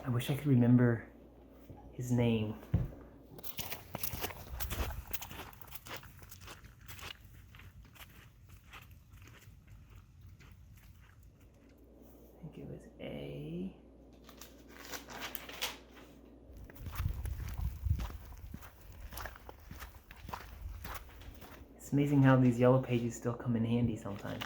I wish I could remember his name. I think it was A. It's amazing how these yellow pages still come in handy sometimes.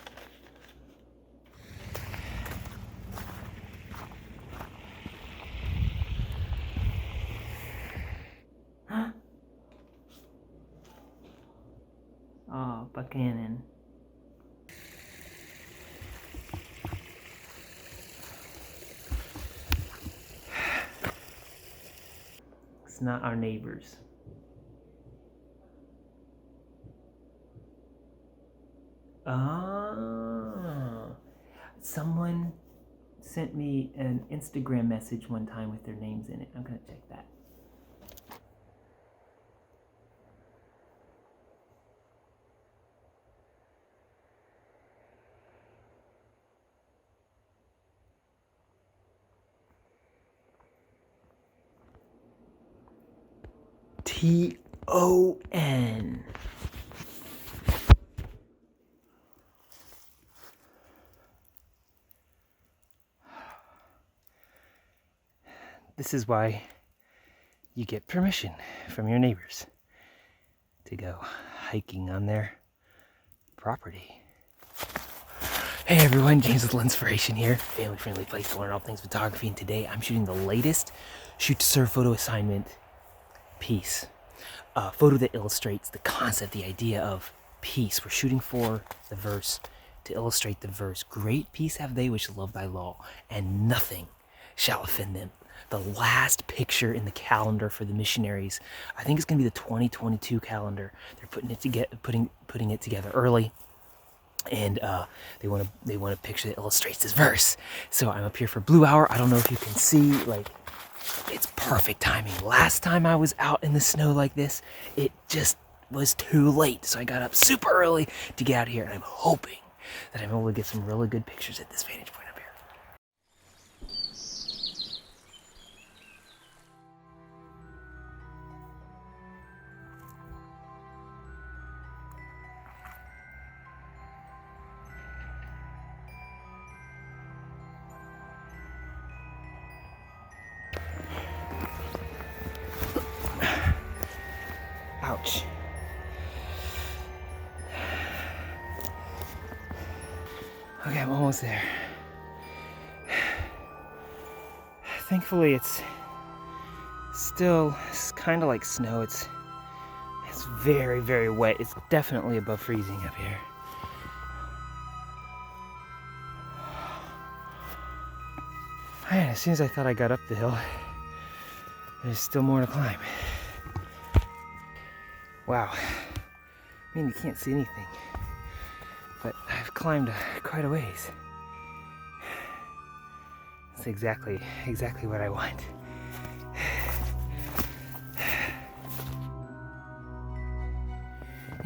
Oh, Buchanan. It's not our neighbors. Ah, someone sent me an Instagram message one time with their names in it. I'm gonna check that. T-O-N. This is why you get permission from your neighbors to go hiking on their property. Hey everyone, James with Lenspiration here, family-friendly place to learn all things photography, and today I'm shooting the latest Shoot to Serve photo assignment piece. A photo that illustrates the concept, the idea of peace. We're shooting for the verse to illustrate the verse. Great peace have they which love thy law, and nothing shall offend them. The last picture in the calendar for the missionaries. I think it's going to be the 2022 calendar. They're putting it together early, and they want a picture that illustrates this verse. So I'm up here for Blue Hour. I don't know if you can see, like, it's perfect timing. Last time I was out in the snow like this, it just was too late. So I got up super early to get out here, and I'm hoping that I'm able to get some really good pictures at this vantage point up here. Ouch. Okay, I'm almost there. Thankfully, it's still kind of like snow. It's very, very wet. It's definitely above freezing up here. Man, as soon as I thought I got up the hill, there's still more to climb. Wow. I mean, you can't see anything, but I've climbed quite a ways. That's exactly what I want.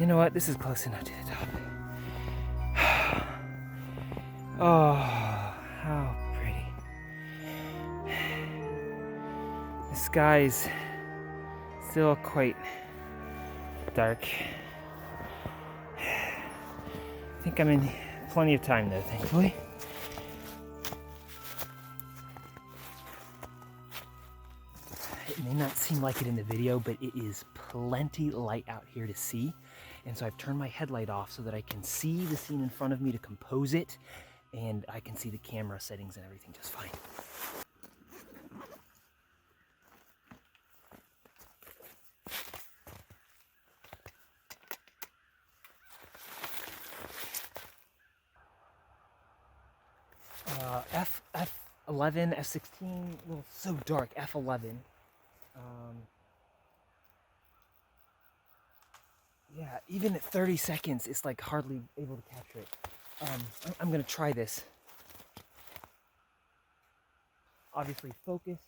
You know what? This is close enough to the top. Oh, how pretty. The sky's still quite dark. I think I'm in plenty of time though, thankfully. It may not seem like it in the video, but it is plenty light out here to see. And so I've turned my headlight off so that I can see the scene in front of me to compose it, and I can see the camera settings and everything just fine. F11, F16, well, so dark, F11. Yeah, even at 30 seconds, it's like hardly able to capture it. I'm gonna try this. Obviously focus.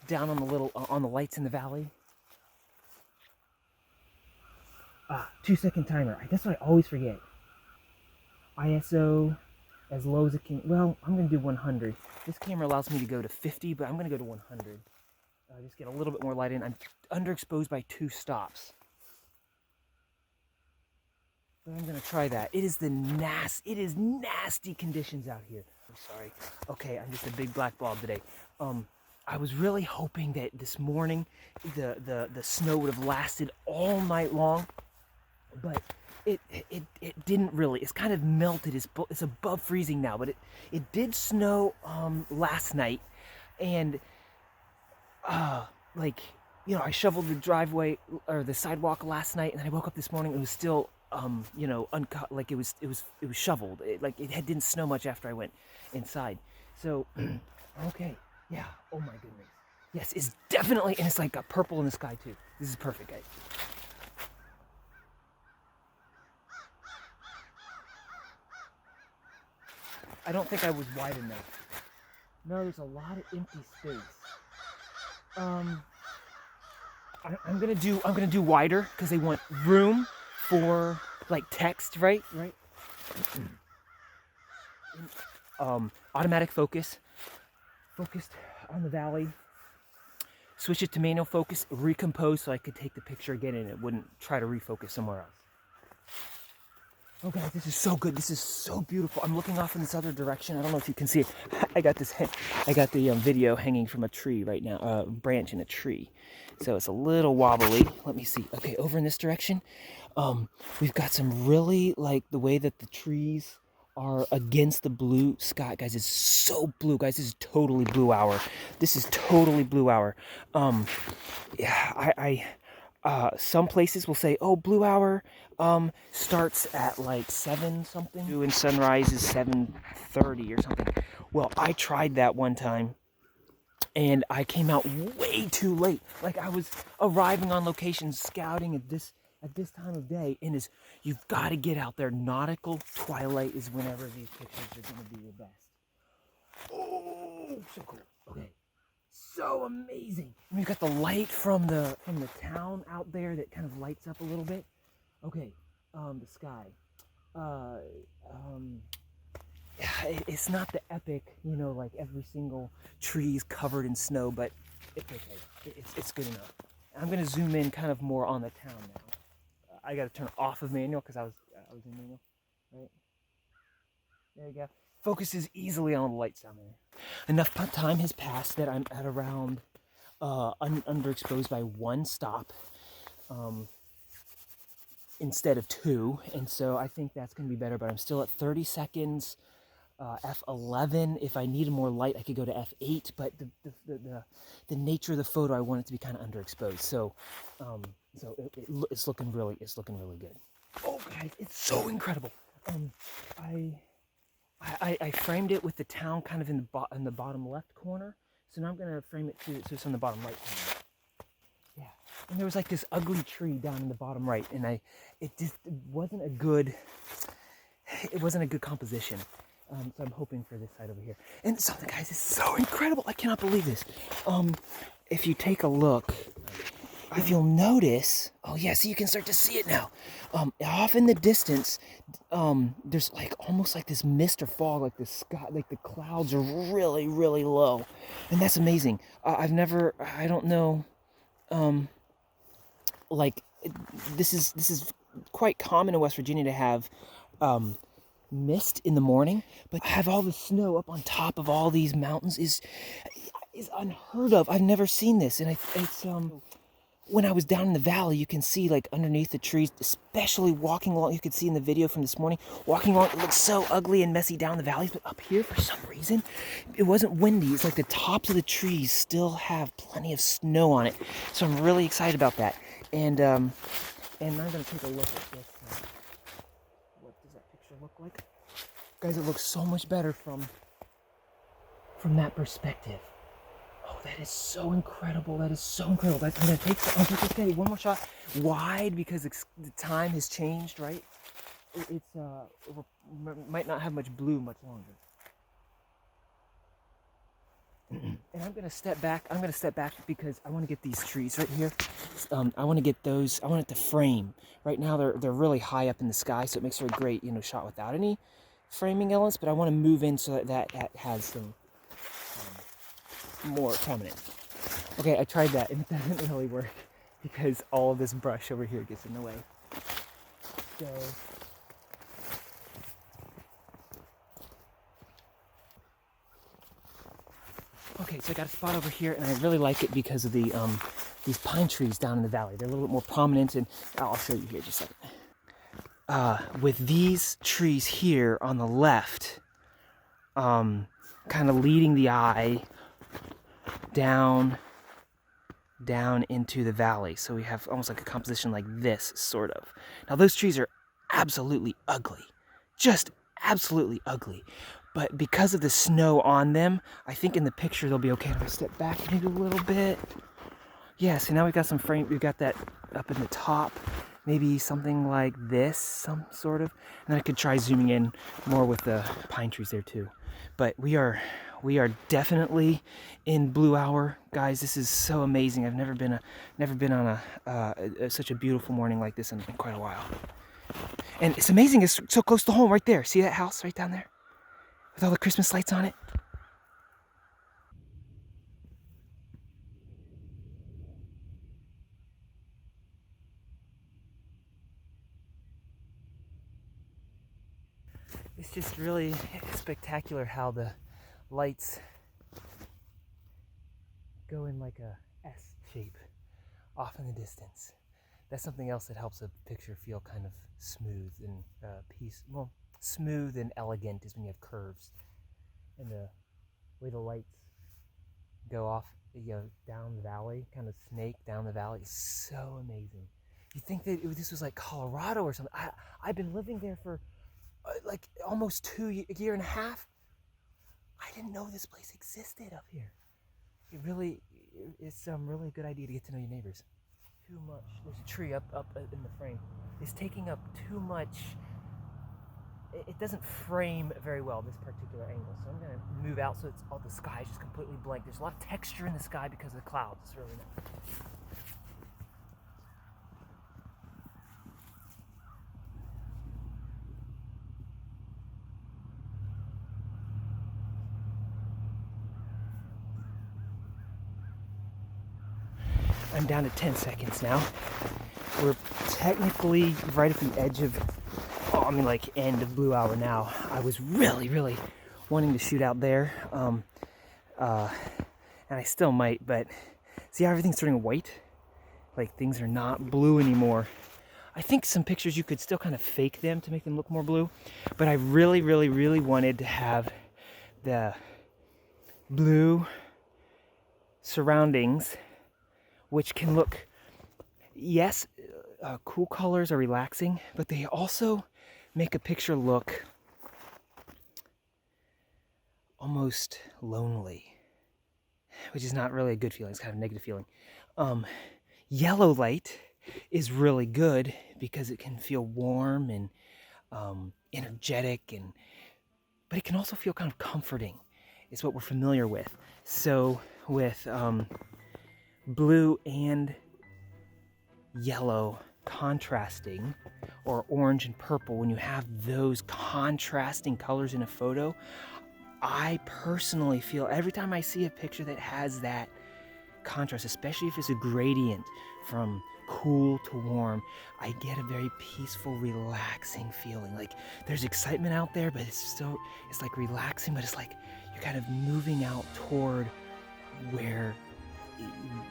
Down on the lights in the valley. 2-second timer. That's what I always forget. ISO as low as it can. Well, I'm going to do 100. This camera allows me to go to 50, but I'm going to go to 100. Just get a little bit more light in. I'm underexposed by 2 stops. But I'm going to try that. It is nasty conditions out here. I'm sorry. Okay, I'm just a big black blob today. I was really hoping that this morning the snow would have lasted all night long, but it didn't really. It's kind of melted. It's above freezing now, but it did snow last night, and like, you know, I shoveled the driveway or the sidewalk last night, and then I woke up this morning. It was still you know, uncut. Like it was shoveled. It didn't snow much after I went inside. So okay, yeah. Oh my goodness. Yes, it's definitely, and it's like got purple in the sky too. This is perfect, guys. I don't think I was wide enough. No, there's a lot of empty space. I'm gonna do wider because they want room for like text, right? Automatic focused on the valley. Switch it to manual focus, recompose so I could take the picture again and it wouldn't try to refocus somewhere else. Oh guys, this is so good. This is so beautiful. I'm looking off in this other direction. I don't know if you can see it. I got the video hanging from a tree right now, branch in a tree. So it's a little wobbly. Let me see. Okay, over in this direction, we've got some really, like, the way that the trees are against the blue sky. Guys, it's so blue. Guys, this is totally blue hour. This is totally blue hour. Yeah, some places will say, oh, blue hour starts at like 7 something, and sunrise is 7:30 or something. Well, I tried that one time and I came out way too late. Like, I was arriving on location scouting at this time of day, and you've got to get out there. Nautical twilight is whenever these pictures are going to be your best. Oh, so cool. Okay. So amazing. And we've got the light from the town out there that kind of lights up a little bit. Okay, the sky. It's not the epic, you know, like every single tree is covered in snow, but it's okay. It's good enough. I'm gonna zoom in kind of more on the town now. I got to turn off of manual because I was in manual, right? There you go. Focuses easily on the lights down there. Enough time has passed that I'm at around underexposed by 1 stop instead of 2, and so I think that's going to be better, but I'm still at 30 seconds, F11. If I needed more light, I could go to F8, but the nature of the photo, I want it to be kind of underexposed, so it's looking really good. Oh guys, it's so incredible. I framed it with the town kind of in the bottom left corner, so now I'm going to frame it so it's on the bottom right corner. Yeah, and there was like this ugly tree down in the bottom right, and it wasn't a good composition. So I'm hoping for this side over here. And something, guys, is so incredible. I cannot believe this. If you take a look, if you'll notice, oh yeah, so you can start to see it now. Off in the distance, there's like almost like this mist or fog, like the sky, like the clouds are really, really low, and that's amazing. I don't know, like this is quite common in West Virginia to have mist in the morning, but have all the snow up on top of all these mountains is unheard of. I've never seen this, and it's when I was down in the valley, you can see like underneath the trees, especially walking along, you could see in the video from this morning, walking along, it looks so ugly and messy down the valleys, but up here, for some reason, it wasn't windy. It's like the tops of the trees still have plenty of snow on it. So I'm really excited about that. And I'm going to take a look at this. What does that picture look like? Guys, it looks so much better from that perspective. Oh, that is so incredible. That is so incredible. I'm going to take one more shot wide because the time has changed, right? It might not have much blue much longer. And I'm going to step back. Because I want to get these trees right here. I want to get those. I want it to frame. Right now they're really high up in the sky, so it makes for a great, shot without any framing elements, but I want to move in so that has some more prominent. Okay, I tried that and it doesn't really work because all of this brush over here gets in the way. So okay, so I got a spot over here, and I really like it because of the these pine trees down in the valley. They're a little bit more prominent, and I'll show you here just a second. With these trees here on the left, kind of leading the eye down into the valley. So we have almost like a composition like this, sort of. Now those trees are absolutely ugly, just absolutely ugly. But because of the snow on them, I think in the picture they'll be okay. If I step back maybe a little bit. Yeah, so now we've got some frame, we've got that up in the top. Maybe something like this, some sort of. And then I could try zooming in more with the pine trees there too. But we are definitely in blue hour, guys. This is so amazing. I've never been on such a beautiful morning like this in quite a while. And it's amazing. It's so close to home, right there. See that house right down there with all the Christmas lights on it? It's just really spectacular how the lights go in like a S shape off in the distance. That's something else that helps a picture feel kind of smooth and smooth and elegant is when you have curves. And the way the lights go off, down the valley, kind of snake down the valley, is so amazing. You think that this was like Colorado or something. I've been living there for like almost a year and a half. I didn't know this place existed up here. It's really a good idea to get to know your neighbors. Too much. There's a tree up in the frame. It's taking up too much. It doesn't frame very well, this particular angle. So I'm going to move out so it's all the sky is just completely blank. There's a lot of texture in the sky because of the clouds. It's really nice. I'm down to 10 seconds now. We're technically right at the edge of, end of blue hour now. I was really wanting to shoot out there, and I still might, but see how everything's turning white? Like things are not blue anymore. I think some pictures you could still kind of fake them to make them look more blue, but I really wanted to have the blue surroundings, which can look, yes, cool colors are relaxing, but they also make a picture look almost lonely, which is not really a good feeling. It's kind of a negative feeling. Yellow light is really good because it can feel warm and energetic, but it can also feel kind of comforting. It's what we're familiar with. So with blue and yellow contrasting, or orange and purple, when you have those contrasting colors in a photo, I personally feel every time I see a picture that has that contrast, especially if it's a gradient from cool to warm, I get a very peaceful, relaxing feeling. Like there's excitement out there, but it's like relaxing, but it's like you're kind of moving out toward where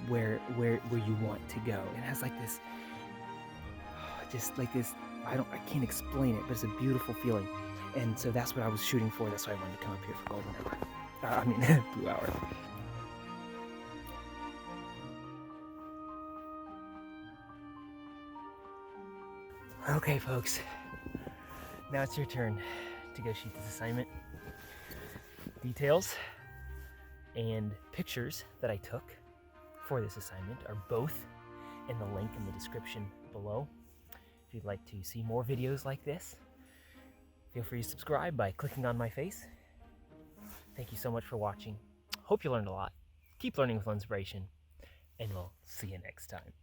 you want to go. It has like this, just like this, I can't explain it, but it's a beautiful feeling. And so that's what I was shooting for. That's why I wanted to come up here for golden hour. Blue hour. Okay, folks, now it's your turn to go shoot this assignment. Details and pictures that I took for this assignment are both in the link in the description below. If you'd like to see more videos like this, feel free to subscribe by clicking on my face. Thank you so much for watching. Hope you learned a lot. Keep learning with Lenspiration, and we'll see you next time.